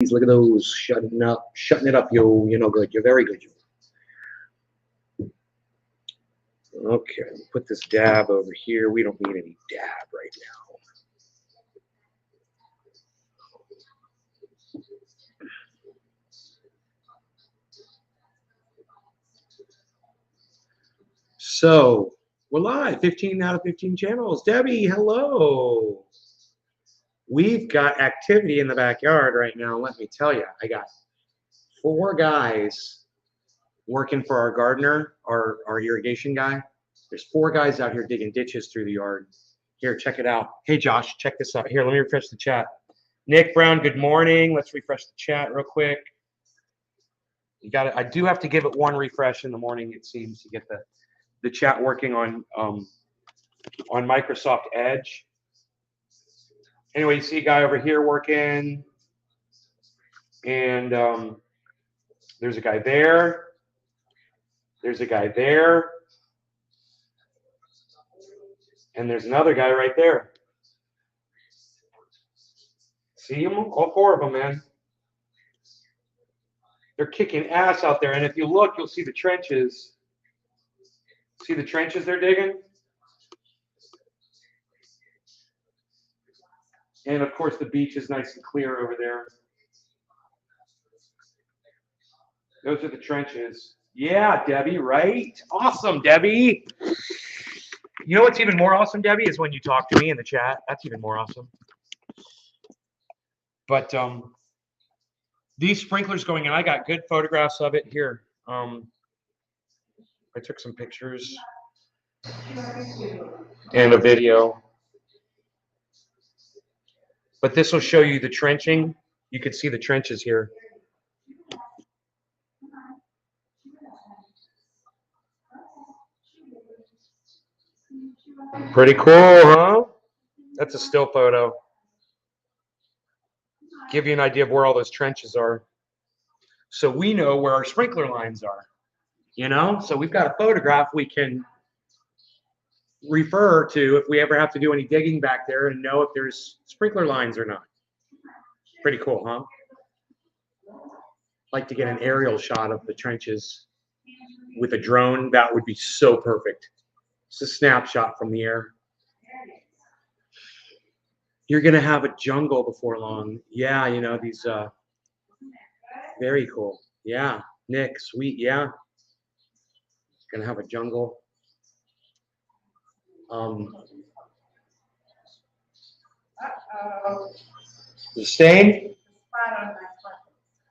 Look at those, shutting it up, yo. You're no good. You're very good, yo. Okay, put this dab over here. We don't need any dab right now. So we're live, 15 out of 15 channels. Debbie, hello. We've got activity in the backyard right now. Let me tell you, I got 4 guys working for our gardener, our irrigation guy. There's 4 guys out here digging ditches through the yard. Here, check it out. Hey, Josh, check this out. Here, let me refresh the chat. Nick Brown, good morning. Let's refresh the chat real quick. You got it. I do have to give it one refresh in the morning, it seems, to get the chat working on Microsoft Edge. Anyway, you see a guy over here working, and there's a guy there. There's a guy there. And there's another guy right there. See them? All 4 of them, man. They're kicking ass out there. And if you look, you'll see the trenches. See the trenches they're digging? And of course, the beach is nice and clear over there. Those are the trenches. Yeah, Debbie, right? Awesome, Debbie. You know what's even more awesome, Debbie, is when you talk to me in the chat. That's even more awesome. But these sprinklers going in, I got good photographs of it here. I took some pictures and a video. But this will show you the trenching. You can see the trenches here. Pretty cool, huh? That's a still photo. Give you an idea of where all those trenches are. So we know where our sprinkler lines are, you know? So we've got a photograph we can refer to if we ever have to do any digging back there and know if there's sprinkler lines or not. Pretty cool, huh? Like to get an aerial shot of the trenches with a drone. That would be so perfect. It's a snapshot from the air. You're going to have a jungle before long. Yeah, you know, these, very cool. Yeah, Nick, sweet, yeah. Going to have a jungle. The stain?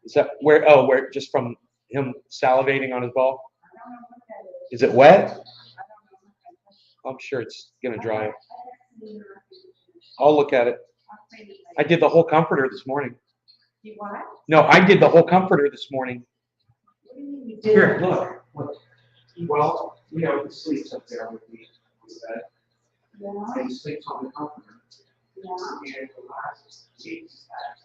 Is that where, oh, where, just from him salivating on his ball? Is it wet? I'm sure it's going to dry. I'll look at it. I did the whole comforter this morning. You what? No, I did the whole comforter this morning. What do you mean you did? Here, look. Well, you know, he sleeps up there with me on the bed. Yeah. And he sleeps on the comforter. Yeah. And relaxes. Sleeps back.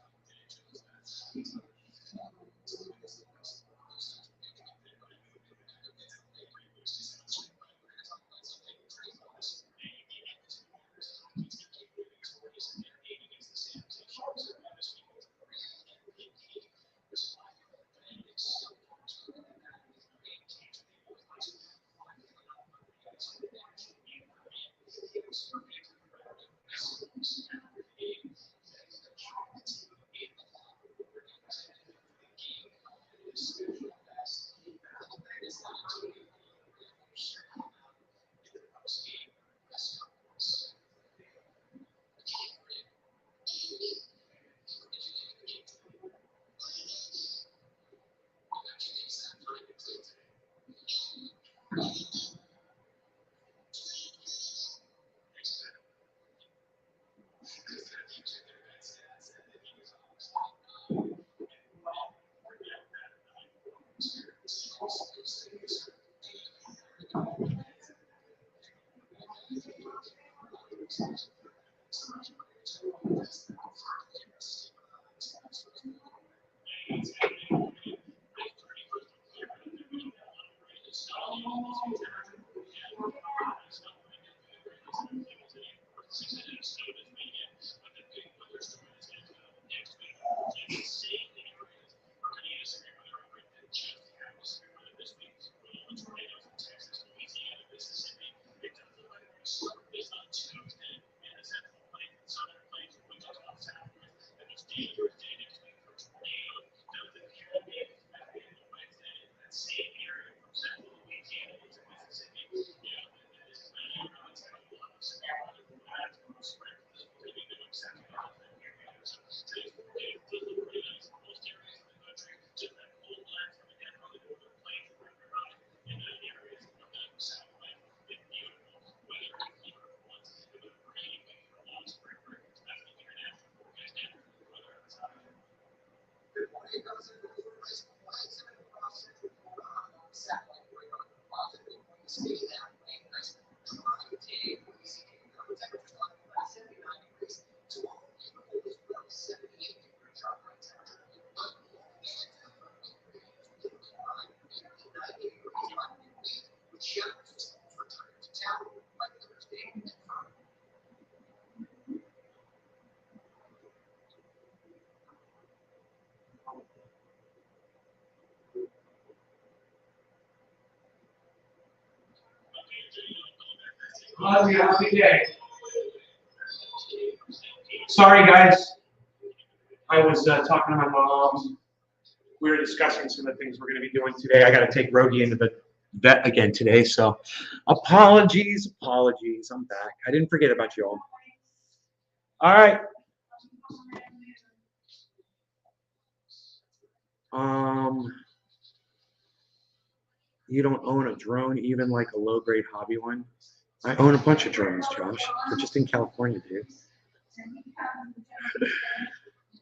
Happy day. Sorry, guys. I was talking to my mom. We were discussing some of the things we're going to be doing today. I got to take Rogi into the vet again today, so apologies. I'm back. I didn't forget about you all. All right. You don't own a drone, even like a low-grade hobby one? I own a bunch of drones, Josh. They're just in California, dude.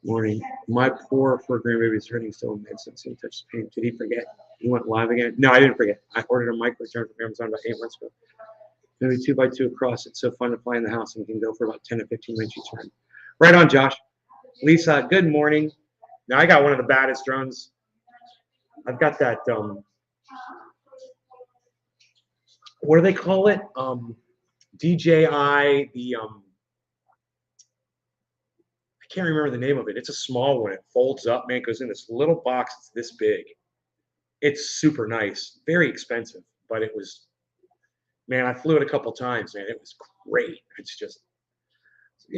Morning. My poor fur grandbaby is hurting still in medicine. He touched pain. Did he forget? He went live again? No, I didn't forget. I ordered a mic return from Amazon about 8 months ago. Maybe 2x2 across. It's so fun to fly in the house and you can go for about 10 to 15 minutes each time. Right on, Josh. Lisa, good morning. Now I got one of the baddest drones. I've got that what do they call it? DJI, I can't remember the name of it. It's a small one. It folds up, man. It goes in this little box. It's this big. It's super nice. Very expensive, but it was, man, I flew it a couple times, man. It was great. It's just,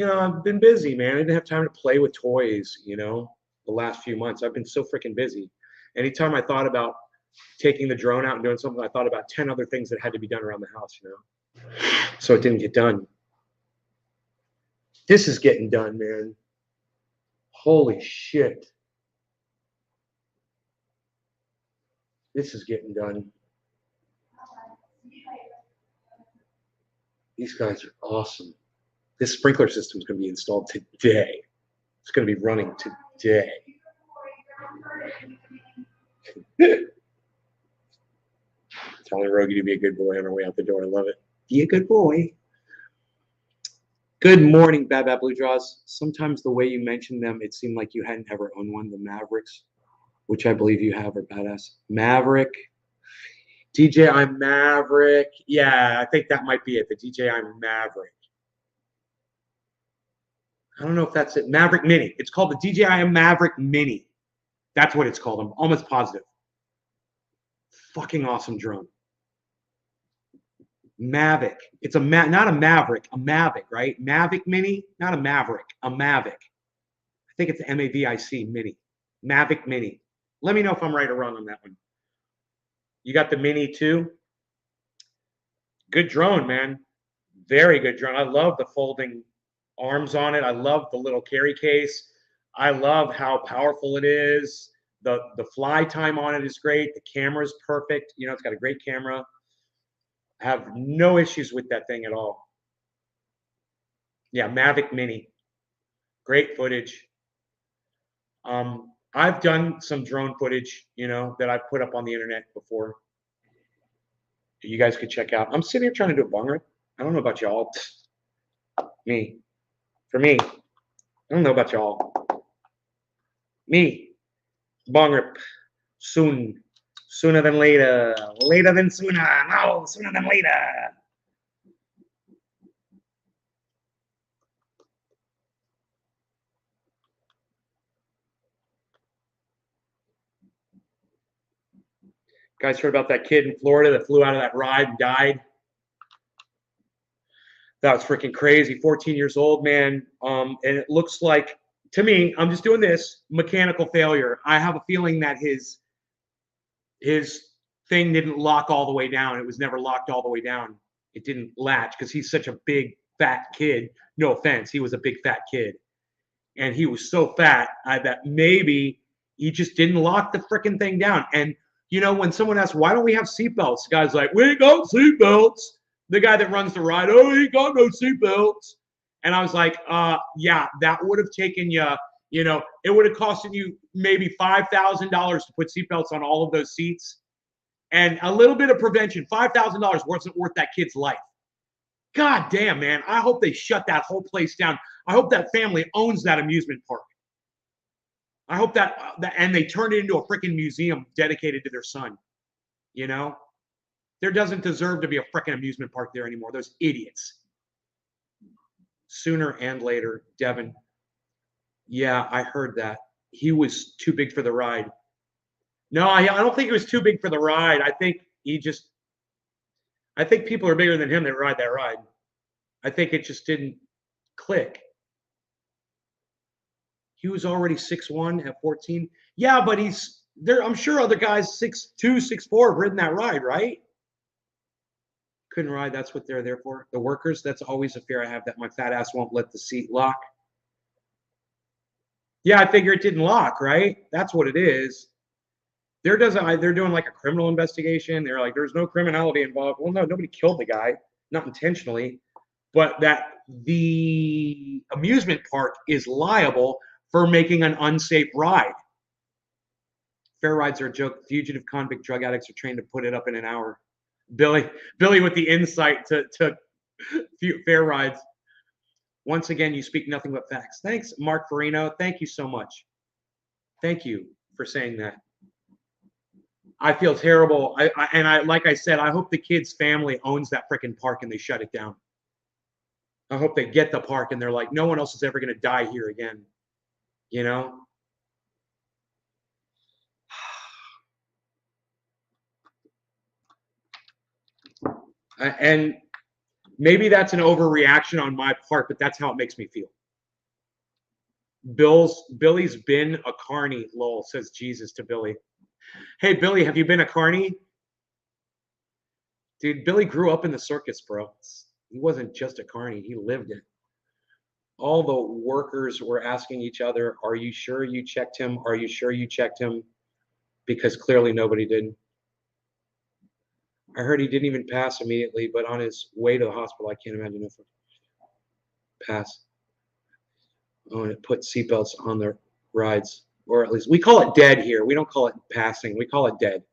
I've been busy, man. I didn't have time to play with toys, the last few months. I've been so freaking busy. Anytime I thought about taking the drone out and doing something, I thought about 10 other things that had to be done around the house, So it didn't get done. This is getting done, man. Holy shit. This is getting done. These guys are awesome. This sprinkler system is going to be installed today. It's going to be running today. Telling Rogi to be a good boy on our way out the door. I love it. Be a good boy. Good morning, Bad Blue Draws. Sometimes the way you mentioned them, it seemed like you hadn't ever owned one. The Mavericks, which I believe you have, are badass. Maverick. DJI Maverick. Yeah, I think that might be it. The DJI Maverick. I don't know if that's it. Maverick Mini. It's called the DJI Maverick Mini. That's what it's called. I'm almost positive. Fucking awesome drone. Mavic. It's not a Maverick, a Mavic, right? Mavic Mini, not a Maverick, a Mavic. I think it's MAVIC Mini. Mavic Mini. Let me know if I'm right or wrong on that one. You got the Mini too? Good drone, man. Very good drone. I love the folding arms on it. I love the little carry case. I love how powerful it is. The fly time on it is great. The camera's perfect. It's got a great camera. I have no issues with that thing at all. Yeah, Mavic Mini. Great footage. I've done some drone footage, that I've put up on the internet before. You guys could check out. I'm sitting here trying to do a bong rip. I don't know about y'all. For me, I don't know about y'all. Me, bong rip. Soon. Sooner than later. Later than sooner. No, sooner than later. Guys heard about that kid in Florida that flew out of that ride and died? That was freaking crazy. 14 years old, man. And it looks like To me, I'm just doing this mechanical failure. I have a feeling that his thing didn't lock all the way down. It was never locked all the way down. It didn't latch because he's such a big fat kid. No offense, he was a big fat kid, and he was so fat that maybe he just didn't lock the freaking thing down. And you know, when someone asks, "Why don't we have seatbelts?" The guy's like, "We ain't got seatbelts." The guy that runs the ride, "Oh, he ain't got no seatbelts." And I was like, yeah, that would have taken you, you know, it would have costed you maybe $5,000 to put seatbelts on all of those seats. And a little bit of prevention, $5,000 wasn't worth that kid's life. God damn, man. I hope they shut that whole place down. I hope that family owns that amusement park. I hope that and they turn it into a freaking museum dedicated to their son. You know, there doesn't deserve to be a freaking amusement park there anymore. Those idiots. Sooner and later, Devin. Yeah, I heard that. He was too big for the ride. No, I don't think he was too big for the ride. I think people are bigger than him that ride that ride. I think it just didn't click. He was already 6'1" at 14. Yeah, but he's there. I'm sure other guys 6'2", 6'4" have ridden that ride, right? Couldn't ride. That's what they're there for. The workers, that's always a fear I have, that my fat ass won't let the seat lock. Yeah, I figure it didn't lock, right? That's what it is. They're doing like a criminal investigation. They're like, there's no criminality involved. Well, no, nobody killed the guy, not intentionally, but that the amusement park is liable for making an unsafe ride. Fair rides are a joke. Fugitive convict drug addicts are trained to put it up in an hour. Billy with the insight to fair rides. Once again, you speak nothing but facts. Thanks, Mark Farino. Thank you so much. Thank you for saying that. I feel terrible. I like I said, I hope the kid's family owns that freaking park and they shut it down. I hope they get the park and they're like, no one else is ever going to die here again. You know? And maybe that's an overreaction on my part, but that's how it makes me feel. Billy's been a carny, lol, says Jesus to Billy. Hey, Billy, have you been a carny? Dude, Billy grew up in the circus, bro. He wasn't just a carny. He lived it. All the workers were asking each other, are you sure you checked him? Are you sure you checked him? Because clearly nobody did. I heard he didn't even pass immediately, but on his way to the hospital, I can't imagine if it pass. Oh, and it put seatbelts on the rides, or at least we call it dead here. We don't call it passing. We call it dead.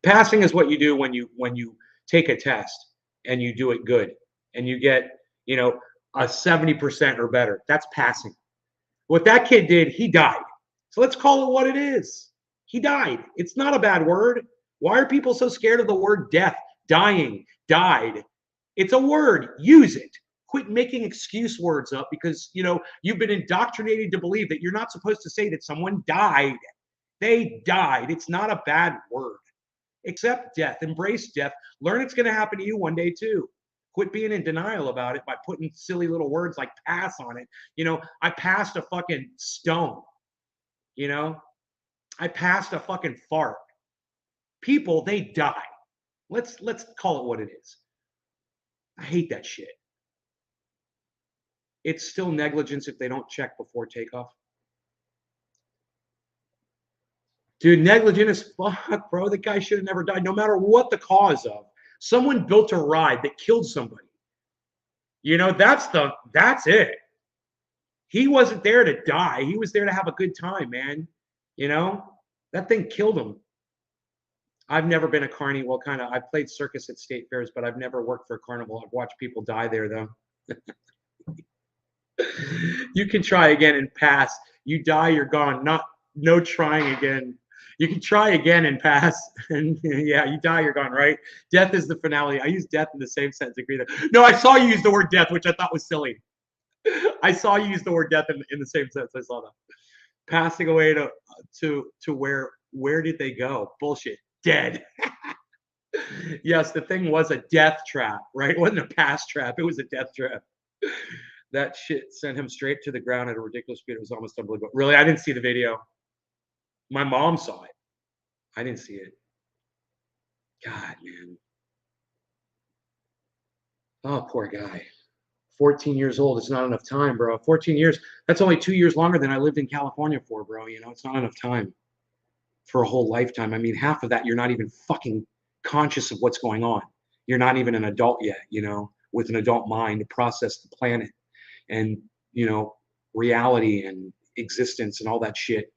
Passing is what you do when you take a test and you do it good and you get, you know, a 70% or better. That's passing. What that kid did, he died. So let's call it what it is. He died. It's not a bad word. Why are people so scared of the word death? Dying, died. It's a word. Use it. Quit making excuse words up because, you know, you've been indoctrinated to believe that you're not supposed to say that someone died. They died. It's not a bad word. Accept death. Embrace death. Learn it's going to happen to you one day too. Quit being in denial about it by putting silly little words like pass on it. You know, I passed a fucking stone. You know, I passed a fucking fart. People, they die. Let's call it what it is. I hate that shit. It's still negligence if they don't check before takeoff. Dude, negligent as fuck, bro. The guy should have never died, no matter what the cause of. Someone built a ride that killed somebody. You know, that's it. He wasn't there to die. He was there to have a good time, man. You know, that thing killed him. I've never been a carny. Well, kind of. I played circus at state fairs, but I've never worked for a carnival. I've watched people die there, though. You can try again and pass. You die, you're gone. No trying again. You can try again and pass. And yeah, you die, you're gone, right? Death is the finale. I use death in the same sense. Agree there. No, I saw you use the word death, which I thought was silly. I saw you use the word death in the same sense. I saw that. Passing away to where did they go? Bullshit. Dead. Yes, the thing was a death trap, right? It wasn't a pass trap. It was a death trap. That shit sent him straight to the ground at a ridiculous speed. It was almost unbelievable. Really, I didn't see the video. My mom saw it. I didn't see it. God, man. Oh, poor guy. 14 years old. It's not enough time, bro. 14 years. That's only 2 years longer than I lived in California for, bro. You know, it's not enough time for a whole lifetime. I mean, half of that, you're not even fucking conscious of what's going on. You're not even an adult yet, you know, with an adult mind to process the planet and, you know, reality and existence and all that shit.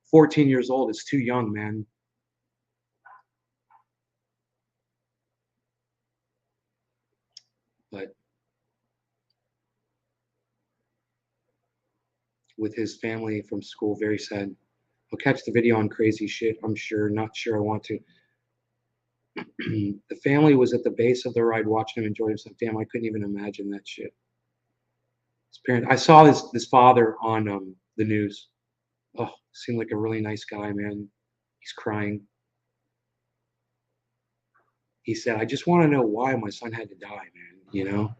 14 years old is too young, man. But with his family from school, very sad. I'll catch the video on crazy shit, I'm sure. Not sure I want to. The family was at the base of the ride watching him enjoy himself. Damn, I couldn't even imagine that shit. His parents, I saw this father on the news. Oh, seemed like a really nice guy, man. He's crying. He said, I just want to know why my son had to die, man, you know?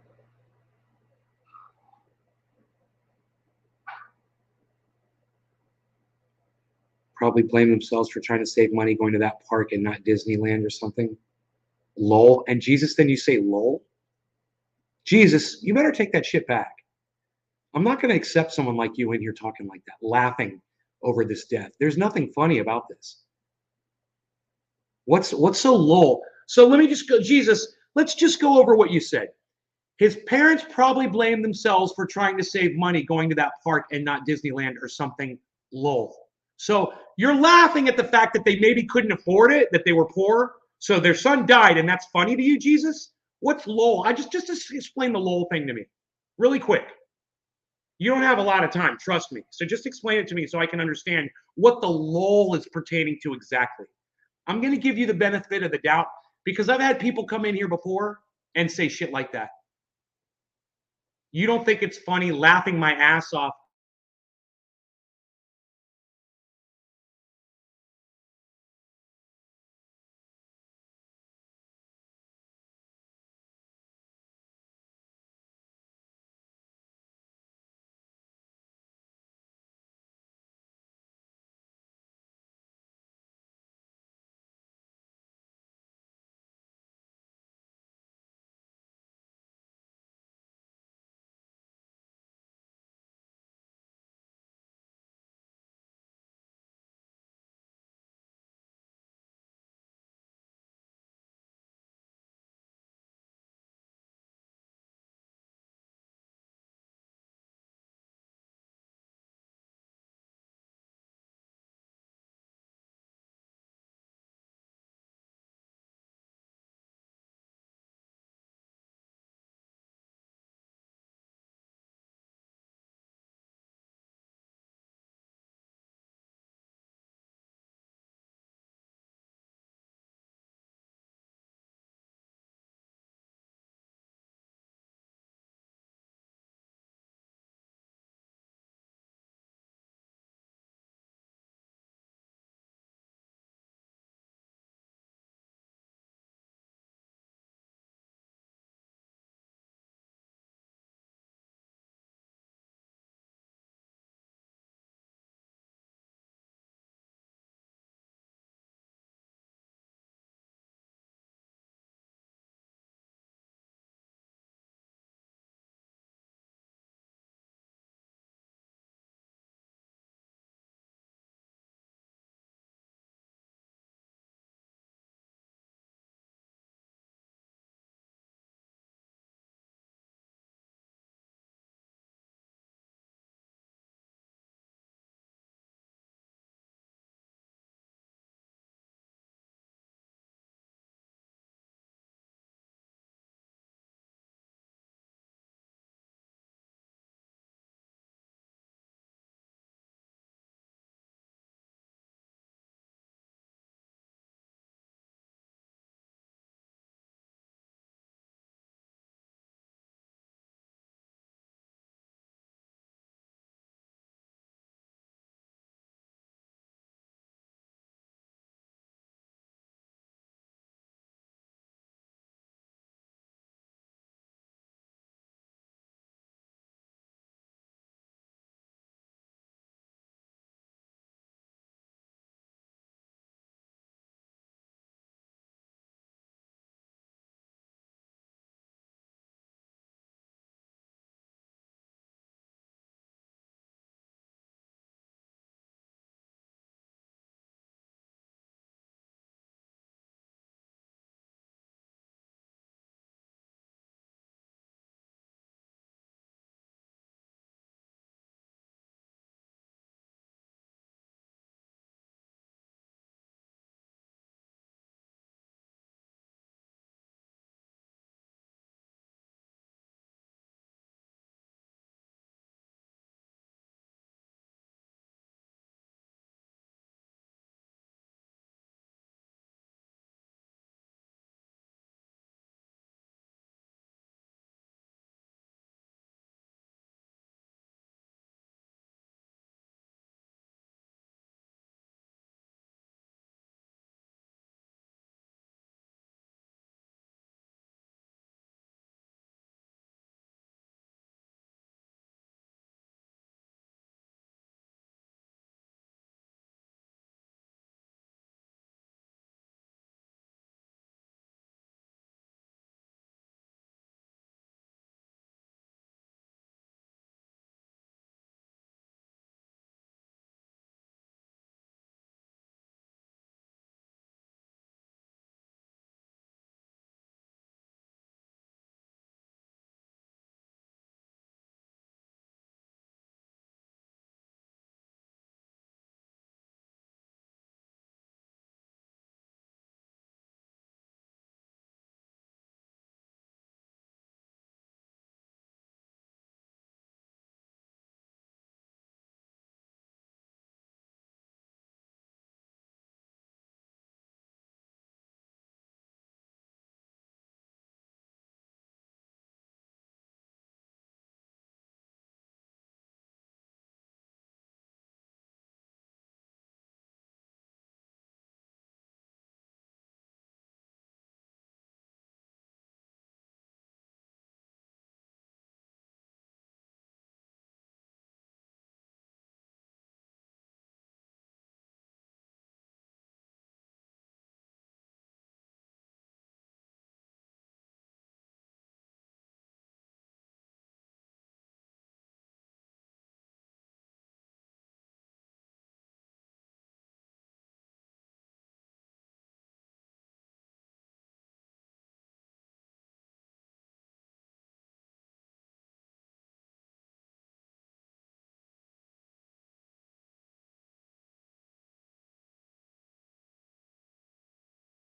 Probably blame themselves for trying to save money going to that park and not Disneyland or something. Lol. And Jesus, then you say lol? Jesus, you better take that shit back. I'm not going to accept someone like you in here talking like that, laughing over this death. There's nothing funny about this. What's so lol? So let me just go, Jesus, let's just go over what you said. His parents probably blamed themselves for trying to save money going to that park and not Disneyland or something. Lol. So you're laughing at the fact that they maybe couldn't afford it, that they were poor. So their son died, and that's funny to you, Jesus? What's lol? I just explain the lol thing to me, really quick. You don't have a lot of time, trust me. So just explain it to me so I can understand what the lol is pertaining to exactly. I'm going to give you the benefit of the doubt because I've had people come in here before and say shit like that. You don't think it's funny laughing my ass off